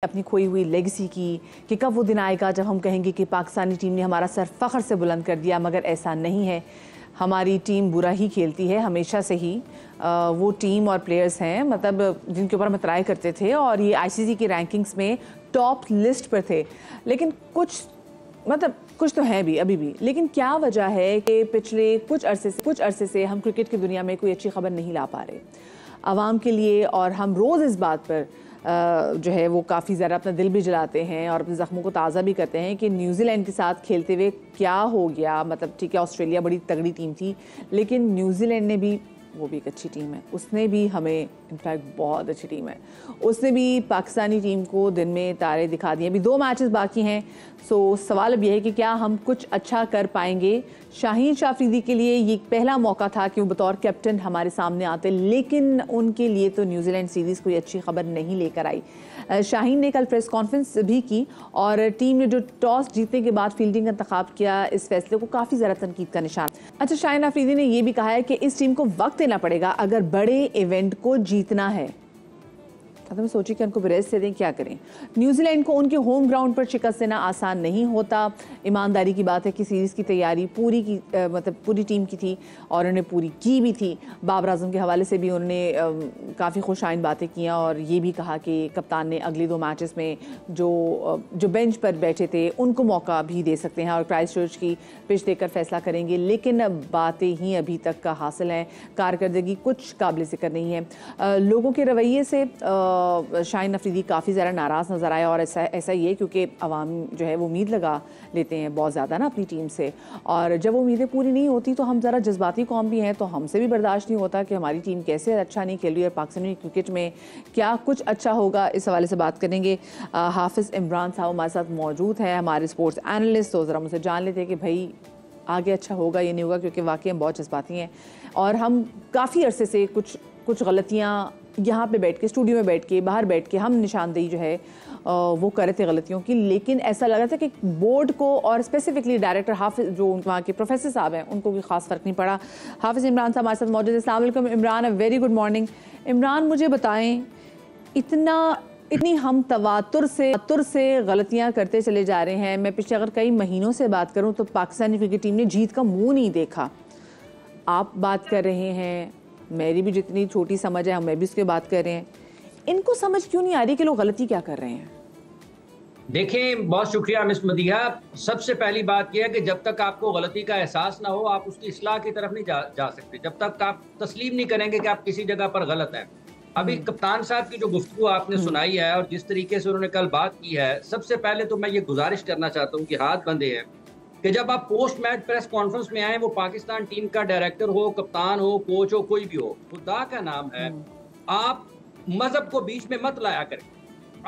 अपनी खोई हुई लेगेसी की कि कब वो दिन आएगा जब हम कहेंगे कि पाकिस्तानी टीम ने हमारा सर फ़ख्र से बुलंद कर दिया, मगर ऐसा नहीं है। हमारी टीम बुरा ही खेलती है हमेशा से ही। वो टीम और प्लेयर्स हैं मतलब जिनके ऊपर हम ट्राई करते थे और ये आईसीसी की रैंकिंग्स में टॉप लिस्ट पर थे, लेकिन कुछ तो है भी अभी भी। लेकिन क्या वजह है कि पिछले कुछ अरसे से हम क्रिकेट की दुनिया में कोई अच्छी खबर नहीं ला पा रहे आवाम के लिए, और हम रोज़ इस बात पर जो है वो काफ़ी ज़्यादा अपना दिल भी जलाते हैं और अपने ज़ख्मों को ताज़ा भी करते हैं कि न्यूजीलैंड के साथ खेलते हुए क्या हो गया। मतलब ठीक है, ऑस्ट्रेलिया बड़ी तगड़ी टीम थी, लेकिन न्यूजीलैंड ने भी, वो भी एक अच्छी टीम है, उसने भी हमें, इनफैक्ट बहुत अच्छी टीम है, उसने भी पाकिस्तानी टीम को दिन में तारे दिखा दिए। अभी 2 मैचेस बाकी हैं, सो सवाल अब यह है कि क्या हम कुछ अच्छा कर पाएंगे। शाहीन शाह अफरीदी के लिए ये पहला मौका था कि वो बतौर कैप्टन हमारे सामने आते, लेकिन उनके लिए तो न्यूजीलैंड सीरीज़ कोई अच्छी खबर नहीं लेकर आई। शाहीन ने कल प्रेस कॉन्फ्रेंस भी की और टीम ने जो टॉस जीतने के बाद फील्डिंग का इंतखाब किया, इस फैसले को काफ़ी ज़्यादा तनकीद का निशान। अच्छा, शाहीन अफरीदी ने यह भी कहा है कि इस टीम को वक्त देना पड़ेगा अगर बड़े इवेंट को जीतना है। तो मैं सोची कि उनको रेस्ट दे दें, क्या करें। न्यूजीलैंड को उनके होम ग्राउंड पर शिकस्त देना आसान नहीं होता। ईमानदारी की बात है कि सीरीज़ की तैयारी पूरी टीम की थी और उन्होंने पूरी की भी थी। बाबर आजम के हवाले से भी उन्होंने काफ़ी खुशाइन बातें की और ये भी कहा कि कप्तान ने अगले 2 मैचेस में जो बेंच पर बैठे थे उनको मौका भी दे सकते हैं और क्राइस्टचर्च की पिच देकर फैसला करेंगे, लेकिन बातें ही अभी तक का हासिल हैं। कारकर्दगी कुछ काबिल ज़िक्र नहीं है। लोगों के रवैये से शाहीन अफरीदी काफ़ी ज़्यादा नाराज़ नज़र आया और ऐसा ही है क्योंकि अवाम जो है वो उम्मीद लगा लेते हैं बहुत ज़्यादा ना अपनी टीम से, और जब वो उम्मीदें पूरी नहीं होती तो हम ज़रा जज्बाती कौम भी हैं, तो हमसे भी बर्दाश्त नहीं होता कि हमारी टीम कैसे अच्छा नहीं खेल रही है। पाकिस्तानी क्रिकेट में क्या कुछ अच्छा होगा, इस हवाले से बात करेंगे। हाफिज़ इमरान साहब हमारे साथ मौजूद हैं, हमारे स्पोर्ट्स एनालिस्ट। तो ज़रा मुझसे जान लेते हैं कि भाई आगे अच्छा होगा ये नहीं होगा, क्योंकि वाकई हम बहुत जज्बाती हैं और हम काफ़ी अरसे से कुछ गलतियाँ यहाँ पे बैठ के, स्टूडियो में बैठ के, बाहर बैठ के हम निशानदेही जो है वो कर रहे थे गलतियों की, लेकिन ऐसा लगा था कि बोर्ड को और स्पेसिफिकली डायरेक्टर हाफिज़ जो वहाँ के प्रोफेसर साहब हैं उनको कोई ख़ास फ़र्क नहीं पड़ा। हाफिज़ इमरान साहब हमारे साथ मौजूद है। अस्सलाम वालेकुम Imran, a very good morning. Imran, मुझे बताएं, इतनी हम तवातुर से गलतियाँ करते चले जा रहे हैं। मैं पिछले अगर कई महीनों से बात करूँ तो पाकिस्तानी क्रिकेट टीम ने जीत का मुँह नहीं देखा। आप बात कर रहे हैं, मेरी भी जितनी छोटी समझ है मैं भी उसके बात कर रहे हैं। इनको समझ क्यों नहीं आ रही कि लोग गलती क्या कर रहे हैं? देखें, बहुत शुक्रिया मिस मदीहा। सबसे पहली बात यह है कि जब तक आपको गलती का एहसास ना हो आप उसकी इस्लाह की तरफ नहीं जा सकते, जब तक आप तस्लीम नहीं करेंगे कि आप किसी जगह पर गलत हैं। अभी कप्तान साहब की जो गुफ्तगू आपने सुनाई है और जिस तरीके से उन्होंने कल बात की है, सबसे पहले तो मैं ये गुजारिश करना चाहता हूँ कि हाथ बंधे हैं कि जब आप पोस्ट मैच प्रेस कॉन्फ्रेंस में आए, वो पाकिस्तान टीम का डायरेक्टर हो, कप्तान हो, कोच हो, कोई भी हो, खुदा का नाम है, आप मजहब को बीच में मत लाया करें।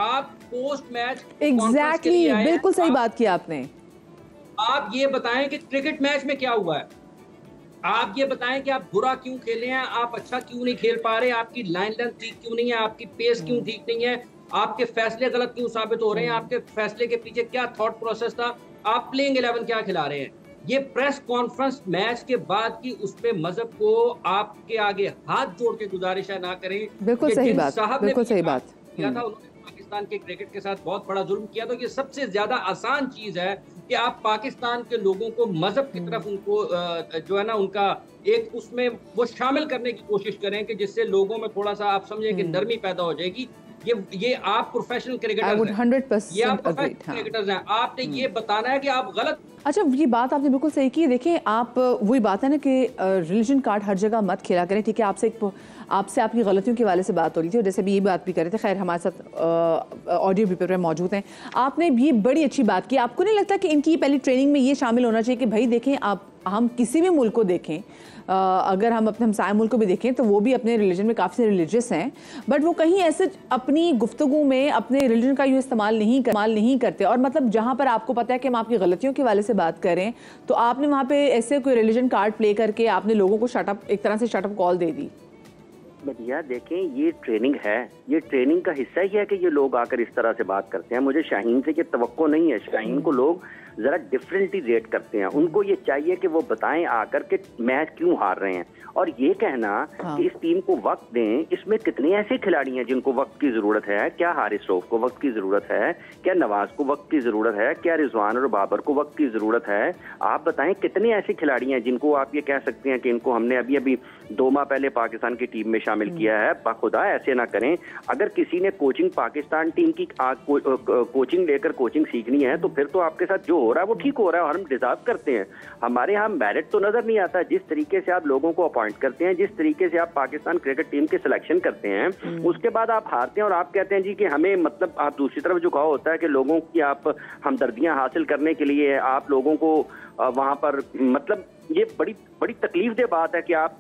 आप पोस्ट मैच एग्जैक्टली बिल्कुल सही बात की आपने। आप ये बताएं कि क्रिकेट मैच में क्या हुआ है, आप ये बताएं कि आप बुरा क्यों खेले हैं, आप अच्छा क्यों नहीं खेल पा रहे, आपकी लाइन लेंथ ठीक क्यों नहीं है, आपकी पेस क्यों ठीक नहीं है, आपके फैसले गलत क्यों साबित हो रहे हैं, आपके फैसले के पीछे क्या थॉट प्रोसेस था, आप प्लेइंग 11 क्या खिला रहे हैं। ये प्रेस कॉन्फ्रेंस मैच के बाद की, उसमें मजहब को आपके आगे हाथ जोड़ के गुजारिश है ना करें। बिल्कुल सही बात, बिल्कुल सही बात किया था, उन्होंने पाकिस्तान के क्रिकेट के साथ बहुत बड़ा जुल्म किया। तो ये सबसे ज्यादा आसान चीज है कि आप पाकिस्तान के लोगों को मजहब की तरफ उनको जो है ना उनका एक उसमें वो शामिल करने की कोशिश करें कि जिससे लोगों में थोड़ा सा आप समझे कि नरमी पैदा हो जाएगी। ये आप प्रोफेशनल क्रिकेटर्स हैं, 100% ये आप प्रोफेशनल क्रिकेटर्स हैं, आपने ये बताना है कि आप गलत। अच्छा, ये बात आपने बिल्कुल सही की। देखिए, आप वही बात है ना कि रिलीजन कार्ड हर जगह मत खेला करें। ठीक है, आपसे आपकी गलतियों के वाले से बात हो रही थी और जैसे भी ये बात भी कर रहे थे, खैर हमारे साथ ऑडियो भी पर मौजूद हैं। आपने भी बड़ी अच्छी बात की। आपको नहीं लगता कि इनकी पहली ट्रेनिंग में ये शामिल होना चाहिए कि भाई देखें, आप हम किसी भी मुल्क को देखें, अगर हम अपने हमसाया मुल्क को भी देखें तो वो भी अपने रिलीजन में काफ़ी रिलीजियस हैं, बट वो कहीं ऐसे अपनी गुफ्तगू में अपने रिलीजन का यूँ इस्तेमाल नहीं करते। और मतलब जहाँ पर आपको पता है कि हम आपकी गलतियों के वाले से बात करें, तो आपने वहाँ पे ऐसे कोई रिलीजन कार्ड प्ले करके आपने लोगों को एक तरह से शटअप कॉल दे दी। भैया देखें, ये ट्रेनिंग है, ये ट्रेनिंग का हिस्सा ही है कि ये लोग आकर इस तरह से बात करते हैं। मुझे शाहीन से ये तवक्को नहीं है। शाहीन को लोग जरा डिफरेंटली रेट करते हैं। उनको ये चाहिए कि वो बताएं आकर के मैच क्यों हार रहे हैं, और ये कहना कि इस टीम को वक्त दें। इसमें कितने ऐसे खिलाड़ी हैं जिनको वक्त की जरूरत है? क्या हारिस रऊफ को वक्त की जरूरत है? क्या नवाज को वक्त की जरूरत है? क्या रिजवान और बाबर को वक्त की जरूरत है? आप बताएं कितने ऐसे खिलाड़ी हैं जिनको आप ये कह सकते हैं कि इनको हमने अभी अभी 2 माह पहले पाकिस्तान की टीम में शामिल किया है। बाखुदा ऐसे ना करें। अगर किसी ने कोचिंग पाकिस्तान टीम की कोचिंग लेकर कोचिंग सीखनी है तो फिर तो आपके साथ जो हो रहा है वो ठीक हो रहा है और हम डिजर्व करते हैं। हमारे यहाँ मेरिट तो नजर नहीं आता। जिस तरीके से आप लोगों को अपॉइंट करते हैं, जिस तरीके से आप पाकिस्तान क्रिकेट टीम के सिलेक्शन करते हैं, उसके बाद आप हारते हैं और आप कहते हैं जी कि हमें, मतलब आप दूसरी तरफ झुकाव होता है कि लोगों की आप हमदर्दियां हासिल करने के लिए आप लोगों को वहां पर, मतलब ये बड़ी बड़ी तकलीफदेह बात है कि आप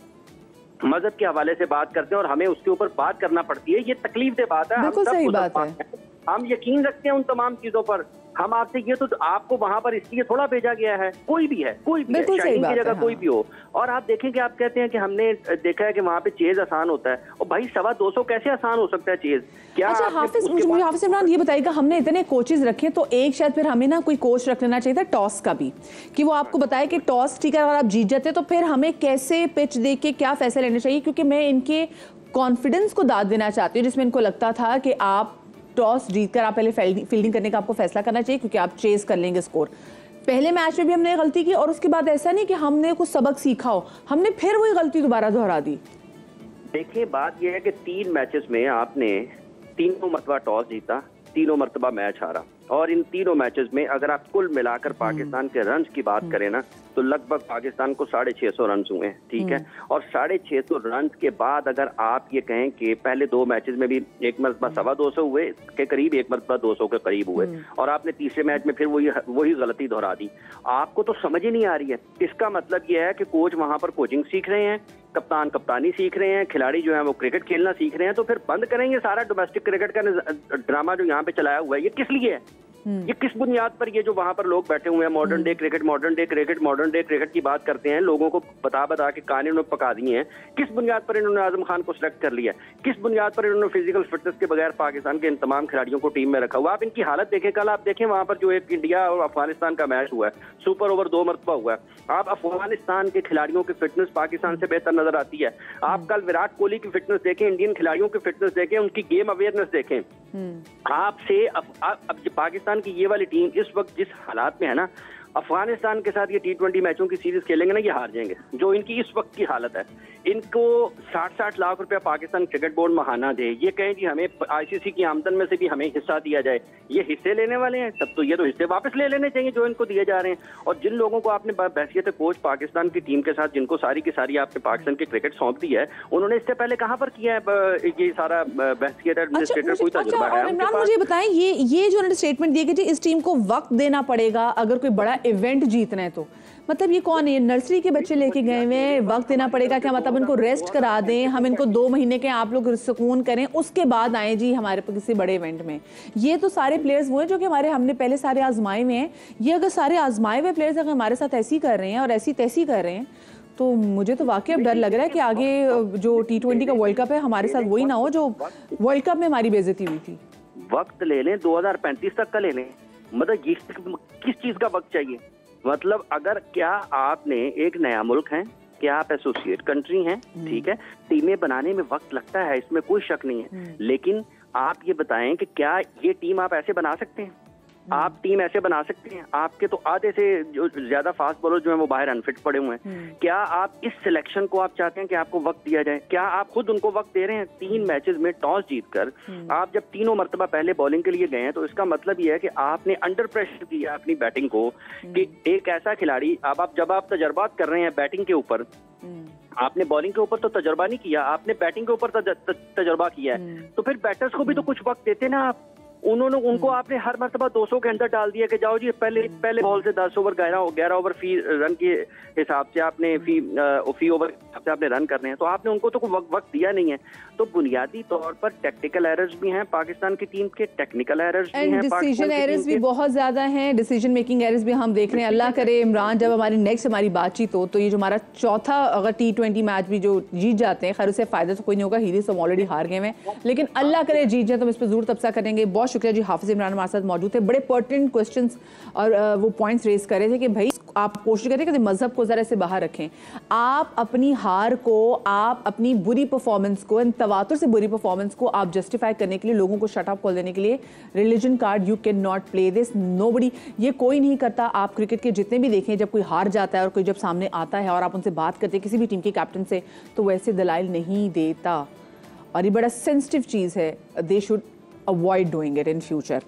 मजहब के हवाले से बात करते हैं और हमें उसके ऊपर बात करना पड़ती है। ये तकलीफदेह बात है। बिल्कुल सही बात है। हम यकीन रखते हैं उन तमाम चीजों पर। हम आपसे ये तो आपको वहां पर इसलिए थोड़ा भेजा गया है, कोई भी है, कोई भी है, शाहीन की जगह कोई भी हो। और आप देखें कि आप कहते हैं कि हमने देखा है कि वहां पे चेज आसान होता है, और भाई 225 कैसे आसान हो सकता है चेज? क्या अच्छा हाफिज, मुझे हाफिज इमरान ये बताइएगा, हमने इतने कोचेज रखे तो एक शायद फिर हमें ना कोई कोच रख लेना चाहिए था टॉस का भी, कि वो आपको बताए कि टॉस ठीक है, अगर आप जीत जाते तो फिर हमें कैसे पिच देख के क्या फैसले लेने चाहिए। क्योंकि मैं इनके कॉन्फिडेंस को दाद देना चाहती हूँ, जिसमें इनको लगता था कि आप टॉस जीतकर आप पहले फील्डिंग करने का आपको फैसला करना चाहिए क्योंकि आप चेज कर लेंगे स्कोर। पहले मैच में भी हमने गलती की और उसके बाद ऐसा नहीं कि हमने कुछ सबक सीखा हो, हमने फिर वही गलती दोबारा दोहरा दी। देखिए बात यह है कि 3 मैचेस में आपने 3 मरतबा टॉस जीता, 3 मरतबा मैच हारा, और इन 3 मैचेस में अगर आप कुल मिलाकर पाकिस्तान के रन्स की बात करें ना तो लगभग पाकिस्तान को 650 रन हुए हैं, ठीक है। और 650 रन के बाद अगर आप ये कहें कि पहले 2 मैचेस में भी 1 मरतबा 225 हुए के करीब, 1 मरतबा 200 के करीब हुए, और आपने तीसरे मैच में फिर वही गलती दोहरा दी, आपको तो समझ ही नहीं आ रही है। इसका मतलब यह है कि कोच वहां पर कोचिंग सीख रहे हैं, कप्तान कप्तानी सीख रहे हैं, खिलाड़ी जो है वो क्रिकेट खेलना सीख रहे हैं, तो फिर बंद करेंगे सारा डोमेस्टिक क्रिकेट का ड्रामा जो यहाँ पे चलाया हुआ है। ये किस लिए है? ये किस बुनियाद पर ये जो वहां पर लोग बैठे हुए हैं modern day cricket, modern day cricket, modern day cricket की बात करते हैं, लोगों को बता के कान इन्होंने पका दिए हैं। किस बुनियाद पर इन्होंने आजम खान को सिलेक्ट कर लिया? किस बुनियाद पर इन्होंने फिजिकल फिटनेस के बगैर पाकिस्तान के इन तमाम खिलाड़ियों को टीम में रखा हुआ? आप इनकी हालत देखें, कल आप देखें वहां पर जो एक इंडिया और अफगानिस्तान का मैच हुआ है, सुपर ओवर 2 मरतबा हुआ है। आप अफगानिस्तान के खिलाड़ियों की फिटनेस पाकिस्तान से बेहतर नजर आती है। आप कल विराट कोहली की फिटनेस देखें, इंडियन खिलाड़ियों की फिटनेस देखें, उनकी गेम अवेयरनेस देखें। आपसे अब पाकिस्तान की ये वाली टीम इस वक्त जिस हालात में है ना, अफगानिस्तान के साथ ये T20 मैचों की सीरीज खेलेंगे ना, ये हार जाएंगे। जो इनकी इस वक्त की हालत है, इनको 60-60 लाख रुपया पाकिस्तान क्रिकेट बोर्ड महाना दे, ये कहें कि हमें ICC की आमदन में से भी हमें हिस्सा दिया जाए, ये हिस्से लेने वाले हैं तब तो ये तो हिस्से वापस ले लेने चाहिए जो इनको दिए जा रहे हैं। और जिन लोगों को आपने बहसियत कोच पाकिस्तान की टीम के साथ जिनको सारी की सारी आपने पाकिस्तान की क्रिकेट सौंप दी है, उन्होंने इससे पहले कहाँ पर किया है ये सारा बहसियत एडमिनिस्ट्रेटर? कोई तजुर्बा है? इमरान मुझे बताएं, ये जो उन्होंने स्टेटमेंट दिए कि इस टीम को वक्त देना पड़ेगा अगर कोई बड़ा इवेंट जीतना है, तो मतलब ये कौन है? नर्सरी के बच्चे लेके गए हुए, वक्त देना पड़ेगा क्या मतलब? इनको रेस्ट करा दें, हम इनको 2 महीने के आप लोग सुकून करें, उसके बाद आए जी हमारे पर किसी बड़े इवेंट में। ये तो सारे प्लेयर्स वो हैं जो कि हमने पहले सारे आजमाए हुए हैं। ये अगर सारे आजमाए हुए प्लेयर्स अगर हमारे साथ ऐसी कर रहे हैं और ऐसी तैसी कर रहे हैं, तो मुझे तो वाकई अब डर लग रहा है कि आगे जो T20 का वर्ल्ड कप है हमारे साथ वही ना हो जो वर्ल्ड कप में हमारी बेइज्जती हुई थी। वक्त ले लें, 2035 तक का ले लें, मतलब किस चीज का वक्त चाहिए? मतलब अगर क्या आपने एक नया मुल्क है, क्या आप एसोसिएट कंट्री हैं, ठीक है, टीमें बनाने में वक्त लगता है, इसमें कोई शक नहीं है, लेकिन आप ये बताएं कि क्या ये टीम आप ऐसे बना सकते हैं? आप टीम ऐसे बना सकते हैं? आपके तो आधे से जो ज्यादा फास्ट बॉलर जो है वो बाहर अनफिट पड़े हुए हैं। क्या आप इस सिलेक्शन को आप चाहते हैं कि आपको वक्त दिया जाए? क्या आप खुद उनको वक्त दे रहे हैं? 3 मैचेस में टॉस जीतकर आप जब 3 मरतबा पहले बॉलिंग के लिए गए हैं, तो इसका मतलब यह है कि आपने अंडर प्रेशर किया अपनी बैटिंग को कि एक ऐसा खिलाड़ी, अब जब आप तजर्बात कर रहे हैं बैटिंग के ऊपर, आपने बॉलिंग के ऊपर तो तजर्बा नहीं किया, आपने बैटिंग के ऊपर तजर्बा किया है, तो फिर बैटर्स को भी तो कुछ वक्त देते ना आप। उनको आपने हर मरतबा 200 के अंदर डाल दिया कि जाओ जी पहले बॉल से 10 ओवर 11 ओवर फी रन के हिसाब से आपने फी ओवर के हिसाब से आपने रन करने हैं, तो आपने उनको तो कोई वक्त दिया नहीं है। तो बुनियादी तौर पर टेक्निकल एरर्स भी हैं पाकिस्तान की टीम के, टेक्निकल एरर्स भी हैं, डिसीजन एरर्स भी बहुत ज्यादा हैं, डिसीजन मेकिंग एरर्स भी हम देख रहे हैं। अल्लाह करे इमरान जब हमारी बातचीत हो तो ये जो हमारा चौथा अगर T20 मैच भी जो जीत जाते हैं, खैर उससे फायदा तो कोई नहीं होगा, हीरे से हम ऑलरेडी हार गए हैं, लेकिन अल्लाह करे जीत जाए तो हम इस पर जरूर तबसरा करेंगे। बहुत शुक्रिया जी, हाफिज इमरान हमारे साथ मौजूद थे, बड़े पर्टिनेंट क्वेश्चंस और वो पॉइंट्स रेज कर रहे थे कि भाई आप कोशिश करें कि मजहब को जरा से बाहर रखें, आप अपनी हार को, आप अपनी बुरी परफॉर्मेंस को, तवातुर से बुरी परफॉर्मेंस को आप जस्टिफाई करने के लिए, लोगों को शट अप खोल देने के लिए religion card you can not play this, nobody, ये कोई नहीं करता। आप क्रिकेट के जितने भी देखें, जब कोई हार जाता है और कोई जब सामने आता है और आप उनसे बात करते हैं किसी भी टीम के कैप्टन से, तो वैसे दलाइल नहीं देता और ये बड़ा सेंसिटिव चीज़ है, they should avoid doing it in future.